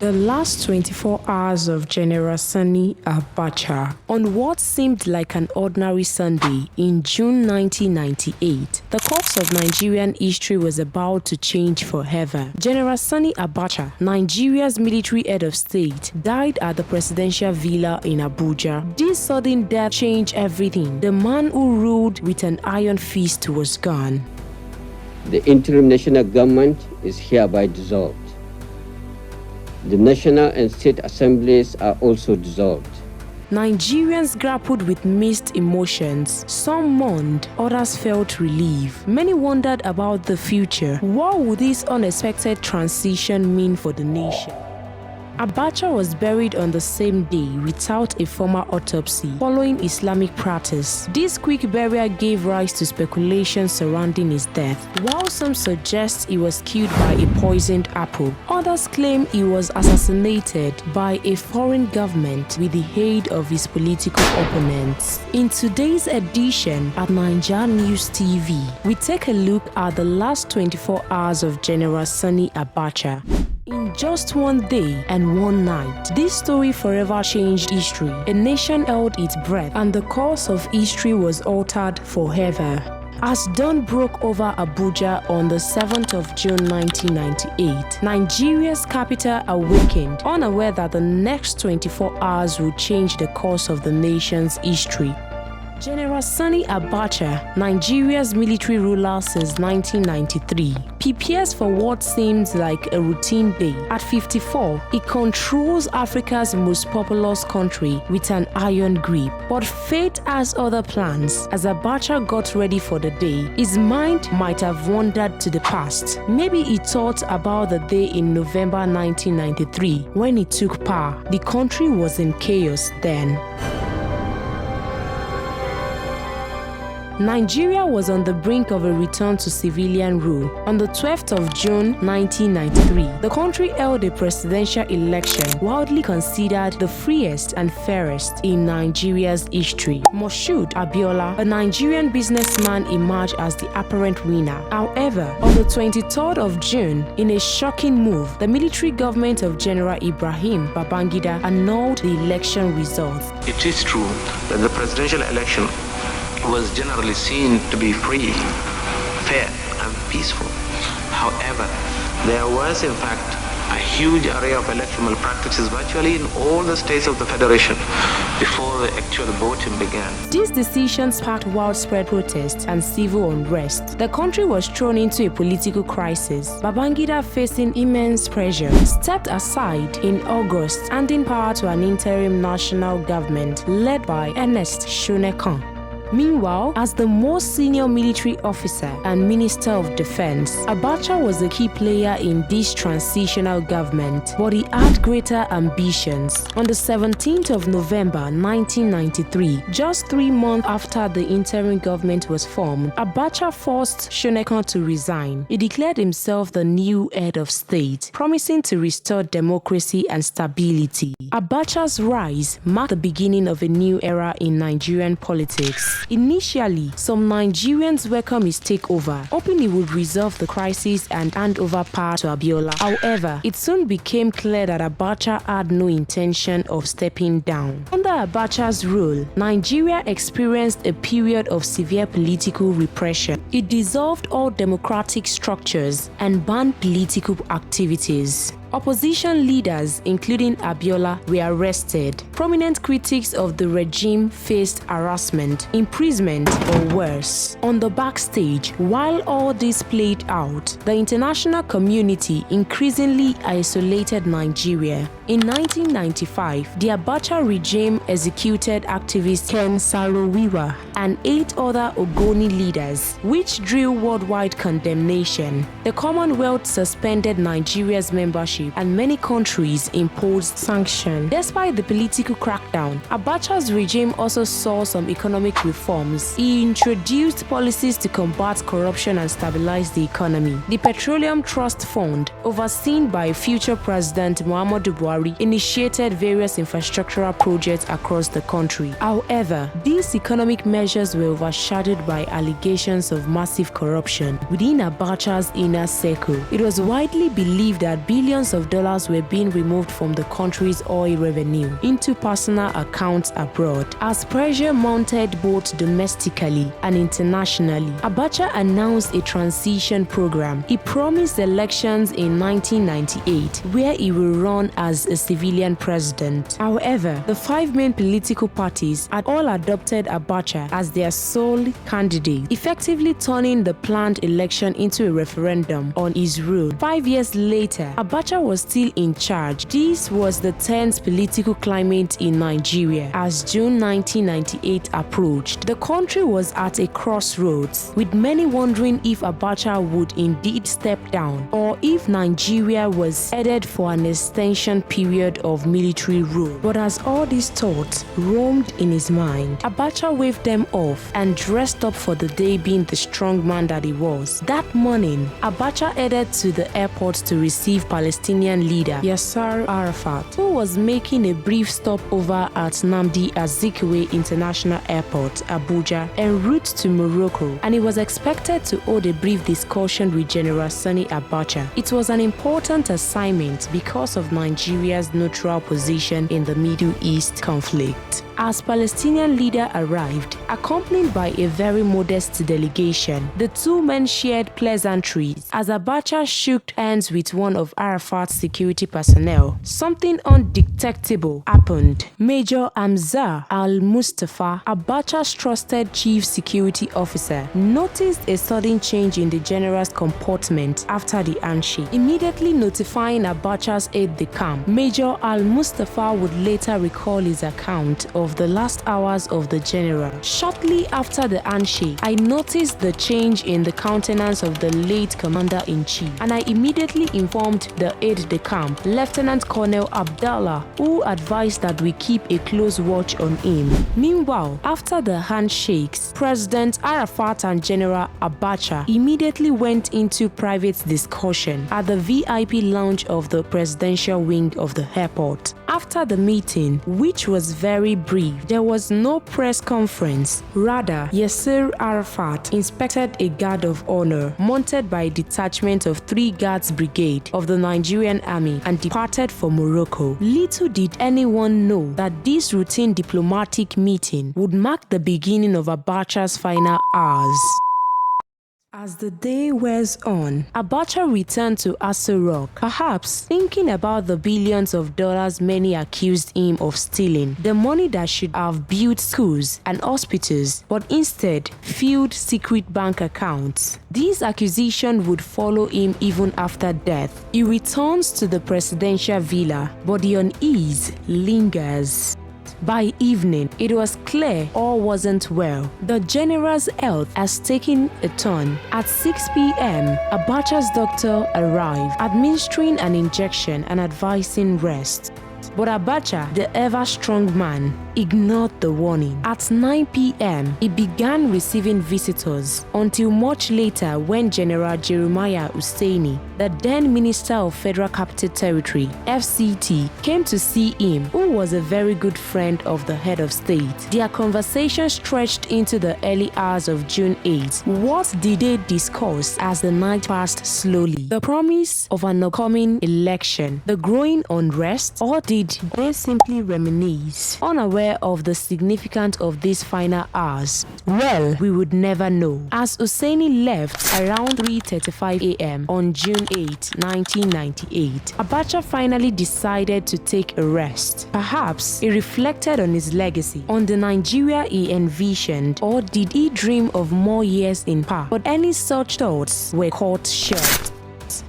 The last 24 hours of General Sani Abacha. On what seemed like an ordinary Sunday in June 1998, the course of Nigerian history was about to change forever. General Sani Abacha, Nigeria's military head of state, died at the presidential villa in Abuja. This sudden death changed everything. The man who ruled with an iron fist was gone. The interim national government is hereby dissolved. The national and state assemblies are also dissolved. Nigerians grappled with mixed emotions. Some mourned, others felt relief. Many wondered about the future. What would this unexpected transition mean for the nation? Abacha was buried on the same day without a formal autopsy following Islamic practice. This quick burial gave rise to speculation surrounding his death. While some suggest he was killed by a poisoned apple, others claim he was assassinated by a foreign government with the aid of his political opponents. In today's edition at NaijaNews TV, we take a look at the last 24 hours of General Sani Abacha. In just one day and one night, this story forever changed history. A nation held its breath, and the course of history was altered forever. As dawn broke over Abuja on the 7th of June 1998, Nigeria's capital awakened, unaware that the next 24 hours would change the course of the nation's history. General Sani Abacha, Nigeria's military ruler since 1993, prepares for what seems like a routine day. At 54, he controls Africa's most populous country with an iron grip. But fate has other plans. As Abacha got ready for the day, his mind might have wandered to the past. Maybe he thought about the day in November 1993 when he took power. The country was in chaos then. Nigeria was on the brink of a return to civilian rule. On the 12th of June 1993, the country held a presidential election widely considered the freest and fairest in Nigeria's history. Moshood Abiola, a Nigerian businessman, emerged as the apparent winner. However, on the 23rd of June, in a shocking move, the military government of General Ibrahim Babangida annulled the election results. It is true that the presidential election was generally seen to be free, fair, and peaceful. However, there was in fact a huge array of electoral practices virtually in all the states of the Federation before the actual voting began. These decisions sparked widespread protests and civil unrest. The country was thrown into a political crisis. Babangida, facing immense pressure, stepped aside in August, handing power to an interim national government led by Ernest Shonekan. Meanwhile, as the most senior military officer and Minister of Defense, Abacha was a key player in this transitional government, but he had greater ambitions. On the 17th of November 1993, just 3 months after the interim government was formed, Abacha forced Shonekan to resign. He declared himself the new head of state, promising to restore democracy and stability. Abacha's rise marked the beginning of a new era in Nigerian politics. Initially, some Nigerians welcomed his takeover, hoping he would resolve the crisis and hand over power to Abiola. However, it soon became clear that Abacha had no intention of stepping down. Under Abacha's rule, Nigeria experienced a period of severe political repression. It dissolved all democratic structures and banned political activities. Opposition leaders, including Abiola, were arrested. Prominent critics of the regime faced harassment, imprisonment, or worse. On the backstage, while all this played out, the international community increasingly isolated Nigeria. In 1995, the Abacha regime executed activist Ken Saro-Wiwa and 8 other Ogoni leaders, which drew worldwide condemnation. The Commonwealth suspended Nigeria's membership, and many countries imposed sanctions. Despite the political crackdown, Abacha's regime also saw some economic reforms. He introduced policies to combat corruption and stabilize the economy. The Petroleum Trust Fund, overseen by future President Muhammadu Buhari, initiated various infrastructural projects across the country. However, these economic measures were overshadowed by allegations of massive corruption within Abacha's inner circle. It was widely believed that billions billions of dollars were being removed from the country's oil revenue into personal accounts abroad. As pressure mounted both domestically and internationally, Abacha announced a transition program. He promised elections in 1998 where he will run as a civilian president. However, the 5 main political parties had all adopted Abacha as their sole candidate, effectively turning the planned election into a referendum on his rule. 5 years later, Abacha was still in charge. This was the tense political climate in Nigeria as June 1998 approached. The country was at a crossroads, with many wondering if Abacha would indeed step down or if Nigeria was headed for an extension period of military rule. But as all these thoughts roamed in his mind, Abacha waved them off and dressed up for the day, being the strong man that he was. That morning, Abacha headed to the airport to receive Palestinian leader Yasser Arafat, who was making a brief stopover at Nnamdi Azikiwe International Airport, Abuja, en route to Morocco, and he was expected to hold a brief discussion with General Sani Abacha. It was an important assignment because of Nigeria's neutral position in the Middle East conflict. As Palestinian leader arrived, accompanied by a very modest delegation, the two men shared pleasantries. As Abacha shook hands with one of Arafat's security personnel, something undetectable happened. Major Hamza al-Mustafa, Abacha's trusted chief security officer, noticed a sudden change in the general's comportment after the handshake, immediately notifying Abacha's aide-de-camp. Major al-Mustafa would later recall his account of the last hours of the general. Shortly after the handshake, I noticed the change in the countenance of the late commander-in-chief, and I immediately informed the aide-de-camp, Lieutenant Colonel Abdallah, who advised that we keep a close watch on him. Meanwhile, after the handshakes, President Arafat and General Abacha immediately went into private discussion at the VIP lounge of the presidential wing of the airport. After the meeting, which was very brief, there was no press conference. Rather, Yasser Arafat inspected a guard of honor mounted by a detachment of 3 Guards Brigade of the Nigerian Army and departed for Morocco. Little did anyone know that this routine diplomatic meeting would mark the beginning of Abacha's final hours. As the day wears on, Abacha returned to Aso Rock, perhaps thinking about the billions of dollars many accused him of stealing, the money that should have built schools and hospitals, but instead filled secret bank accounts. This accusation would follow him even after death. He returns to the presidential villa, but the unease lingers. By evening, it was clear all wasn't well. The general's health has taken a turn. At 6 p.m., Abacha's doctor arrived, administering an injection and advising rest. But Abacha, the ever-strong man, ignored the warning. At 9 p.m., he began receiving visitors until much later when General Jeremiah Hussaini, the then Minister of Federal Capital Territory, FCT, came to see him, who was a very good friend of the head of state. Their conversation stretched into the early hours of June 8. What did they discuss as the night passed slowly? The promise of an upcoming election, the growing unrest, or did they simply reminisce, unaware of the significance of these final hours? Well, we would never know. As Hussaini left around 3:35 a.m. on June 8, 1998, Abacha finally decided to take a rest. Perhaps he reflected on his legacy, on the Nigeria he envisioned, or did he dream of more years in power? But any such thoughts were cut short.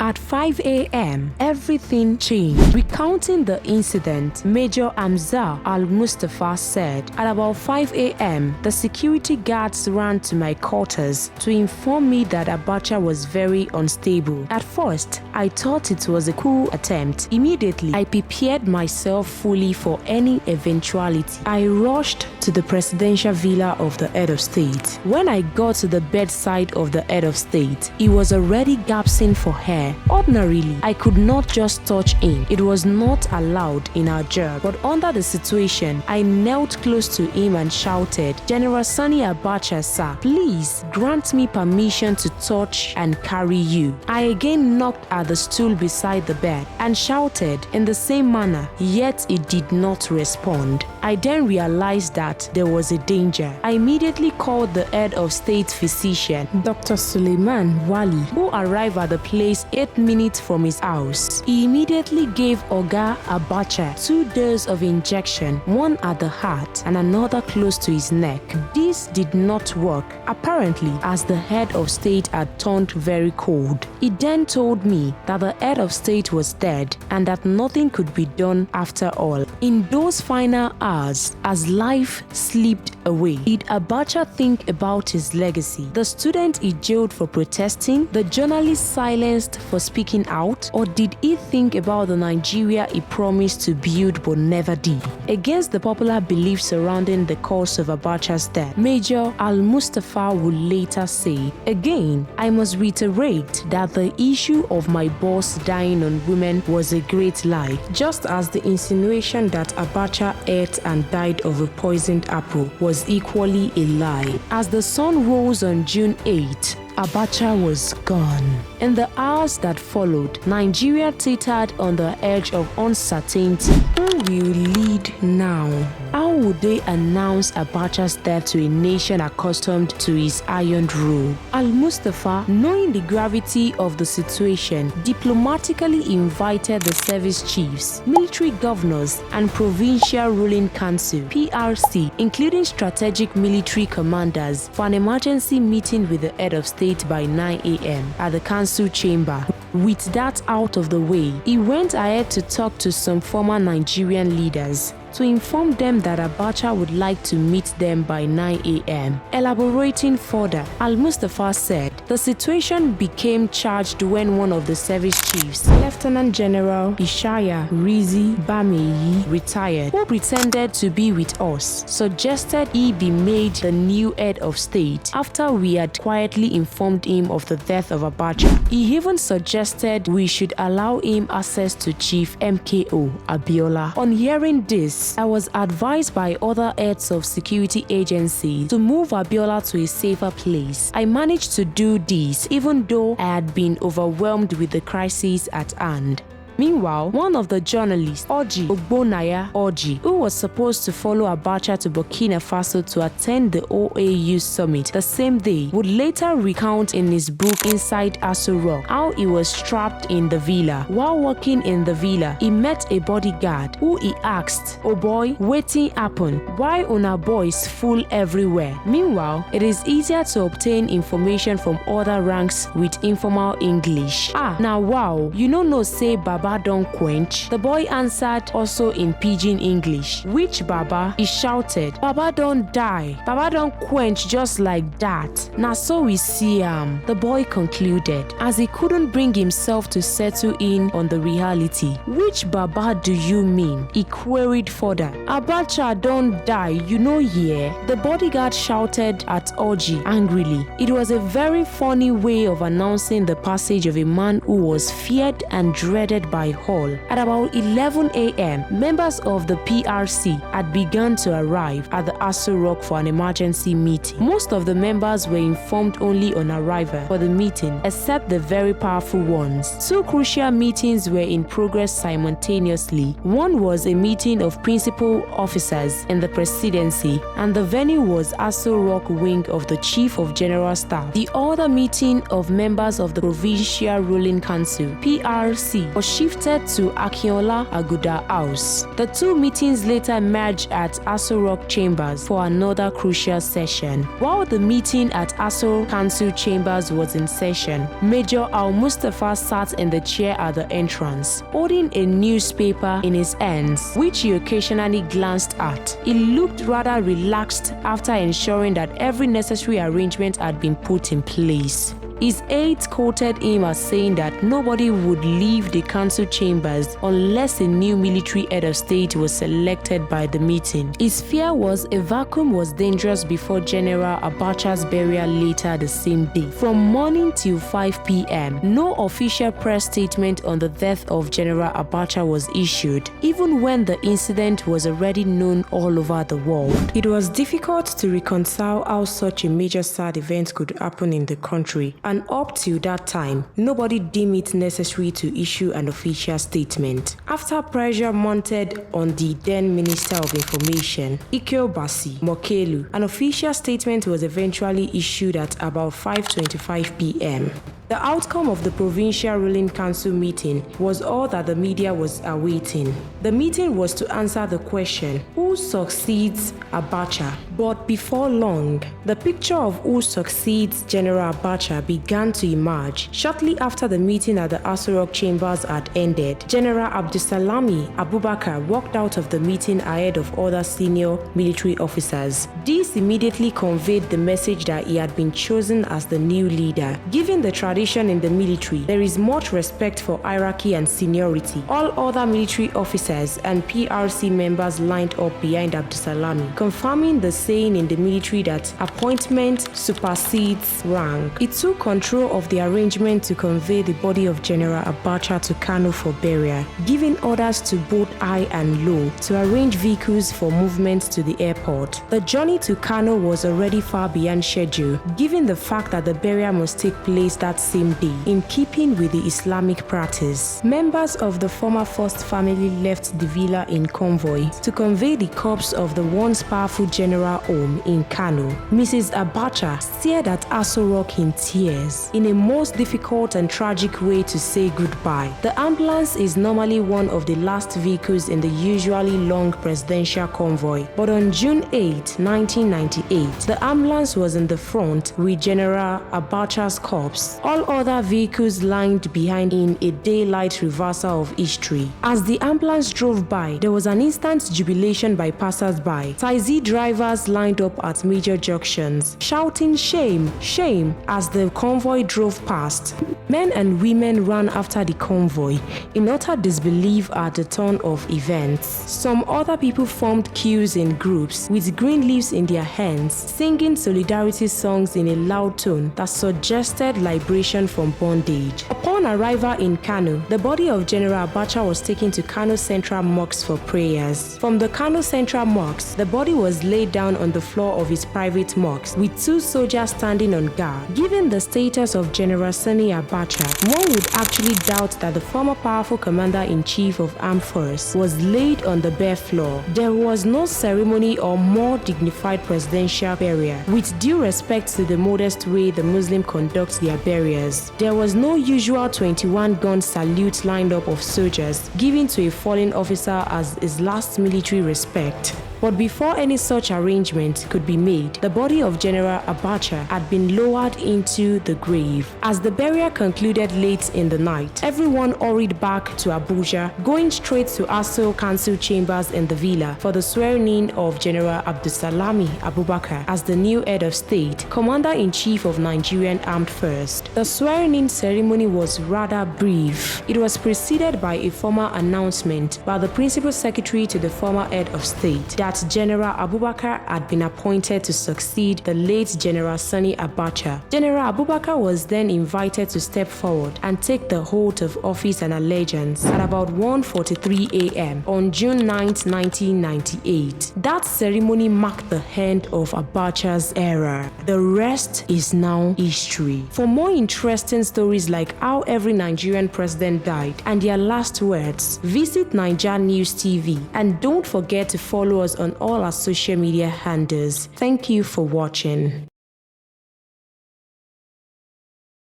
At 5 a.m., everything changed. Recounting the incident, Major Hamza al-Mustafa said, "At about 5 a.m., the security guards ran to my quarters to inform me that Abacha was very unstable. At first, I thought it was a coup attempt. Immediately, I prepared myself fully for any eventuality. I rushed to the presidential villa of the head of state. When I got to the bedside of the head of state, he was already gasping for help. hair. Ordinarily, I could not just touch him. It was not allowed in our job. But under the situation, I knelt close to him and shouted, "General Sani Abacha, sir, please grant me permission to touch and carry you." I again knocked at the stool beside the bed and shouted in the same manner, yet it did not respond. I then realized that there was a danger. I immediately called the head of state physician, Dr. Suleiman Wali, who arrived at the place 8 minutes from his house. He immediately gave Oga Abacha 2 doses of injection, one at the heart and another close to his neck. This did not work, apparently, as the head of state had turned very cold. He then told me that the head of state was dead and that nothing could be done after all. In those final hours, as life slipped away, did Abacha think about his legacy? The student he jailed for protesting, the journalist silenced for speaking out, or did he think about the Nigeria he promised to build but never did? Against the popular belief surrounding the cause of Abacha's death, Major Al-Mustafa would later say, "Again, I must reiterate that the issue of my boss dying on women was a great lie, just as the insinuation that Abacha ate and died of a poisoned apple was equally a lie." As the sun rose on June 8, Abacha was gone. In the hours that followed, Nigeria teetered on the edge of uncertainty. Who will lead now? How would they announce Abacha's death to a nation accustomed to his iron rule? Al-Mustafa, knowing the gravity of the situation, diplomatically invited the service chiefs, military governors, and provincial ruling council (PRC), including strategic military commanders, for an emergency meeting with the head of state by 9 a.m. at the council chamber. With that out of the way, he went ahead to talk to some former Nigerian leaders to inform them that Abacha would like to meet them by 9 a.m. Elaborating further, Al-Mustafa said, "The situation became charged when one of the service chiefs, Lieutenant General Ishaya Rizi Bameyi, retired, who pretended to be with us, suggested he be made the new head of state after we had quietly informed him of the death of Abacha. He even suggested we should allow him access to Chief MKO Abiola. On hearing this, I was advised by other heads of security agencies to move Abiola to a safer place. I managed to do this even though I had been overwhelmed with the crisis at hand." Meanwhile, one of the journalists, Orji Ogbonaya Orji, who was supposed to follow Abacha to Burkina Faso to attend the OAU summit the same day, would later recount in his book Inside Aso Rock how he was trapped in the villa. While walking in the villa, he met a bodyguard who he asked, "Oh boy, wetin happen? Why una boys full everywhere?" Meanwhile, it is easier to obtain information from other ranks with informal English. Now wow, you no say Baba don't quench? The boy answered also in pidgin English. "Which Baba?" He shouted. "Baba don't die. Baba don't quench just like that. Now so we see him," the boy concluded, as he couldn't bring himself to settle in on the reality. "Which Baba do you mean?" he queried further. "Abacha don't die, you know here," the bodyguard shouted at Orji angrily. It was a very funny way of announcing the passage of a man who was feared and dreaded by all. At about 11 a.m., members of the PRC had begun to arrive at the Aso Rock for an emergency meeting. Most of the members were informed only on arrival for the meeting, except the very powerful ones. 2 crucial meetings were in progress simultaneously. One was a meeting of principal officers in the presidency, and the venue was Aso Rock wing of the Chief of General Staff. The other meeting of members of the Provincial Ruling Council (PRC) was shifted to Akinola Aguda House. The 2 meetings later merged at Aso Rock Chambers for another crucial session. While the meeting at Aso Council Chambers was in session, Major Al-Mustafa sat in the chair at the entrance, holding a newspaper in his hands, which he occasionally glanced at. He looked rather relaxed after ensuring that every necessary arrangement had been put in place. His aides quoted him as saying that nobody would leave the council chambers unless a new military head of state was selected by the meeting. His fear was a vacuum was dangerous before General Abacha's burial later the same day. From morning till 5 p.m., no official press statement on the death of General Abacha was issued, even when the incident was already known all over the world. It was difficult to reconcile how such a major sad event could happen in the country, and up till that time, nobody deemed it necessary to issue an official statement. After pressure mounted on the then Minister of Information, Ike Basi Mokelu, an official statement was eventually issued at about 5:25 p.m. The outcome of the provincial ruling council meeting was all that the media was awaiting. The meeting was to answer the question, who succeeds Abacha? But before long, the picture of who succeeds General Abacha began to emerge. Shortly after the meeting at the Aso Rock chambers had ended, General Abdusalami Abubakar walked out of the meeting ahead of other senior military officers. This immediately conveyed the message that he had been chosen as the new leader. Given the tradition in the military, there is much respect for hierarchy and seniority. All other military officers and PRC members lined up behind Abdusalami, confirming the saying in the military that appointment supersedes rank. It took control of the arrangement to convey the body of General Abacha to Kano for burial, giving orders to both high and low to arrange vehicles for movement to the airport. The journey to Kano was already far beyond schedule, given the fact that the burial must take place that same day, in keeping with the Islamic practice. Members of the former First family left the villa in convoy to convey the corpse of the once powerful general home in Kano. Mrs. Abacha stared at Aso Rock in tears, in a most difficult and tragic way to say goodbye. The ambulance is normally one of the last vehicles in the usually long presidential convoy, but on June 8, 1998, the ambulance was in the front with General Abacha's corpse. All other vehicles lined behind in a daylight reversal of history. As the ambulance drove by, there was an instant jubilation by passers-by. Taxi drivers lined up at major junctions, shouting "Shame, shame" as the convoy drove past. Men and women ran after the convoy in utter disbelief at the turn of events. Some other people formed queues in groups with green leaves in their hands, singing solidarity songs in a loud tone that suggested liberation from bondage. Upon arrival in Kano, the body of General Abacha was taken to Kano Central Mosque for prayers. From the Kano Central Mosque, the body was laid down on the floor of his private mosque, with two soldiers standing on guard. Given the status of General Sani Abacha, one would actually doubt that the former powerful commander-in-chief of armed forces was laid on the bare floor. There was no ceremony or more dignified presidential burial. With due respect to the modest way the Muslims conduct their burials, there was no usual 21-gun salute lined up of soldiers given to a fallen officer as his last military respect. But before any such arrangement could be made, the body of General Abacha had been lowered into the grave. As the burial concluded late in the night, everyone hurried back to Abuja, going straight to Aso Council chambers in the villa for the swearing-in of General Abdusalami Abubakar as the new head of state, Commander-in-Chief of Nigerian Armed Forces. The swearing-in ceremony was rather brief. It was preceded by a formal announcement by the Principal Secretary to the former head of state that General Abubakar had been appointed to succeed the late General Sani Abacha. General Abubakar was then invited to step forward and take the oath of office and allegiance at about 1:43 a.m. on June 9, 1998. That ceremony marked the end of Abacha's era. The rest is now history. For more interesting stories like how every Nigerian president died and their last words, visit NaijaNews TV, and don't forget to follow us on all our social media handles. Thank you for watching.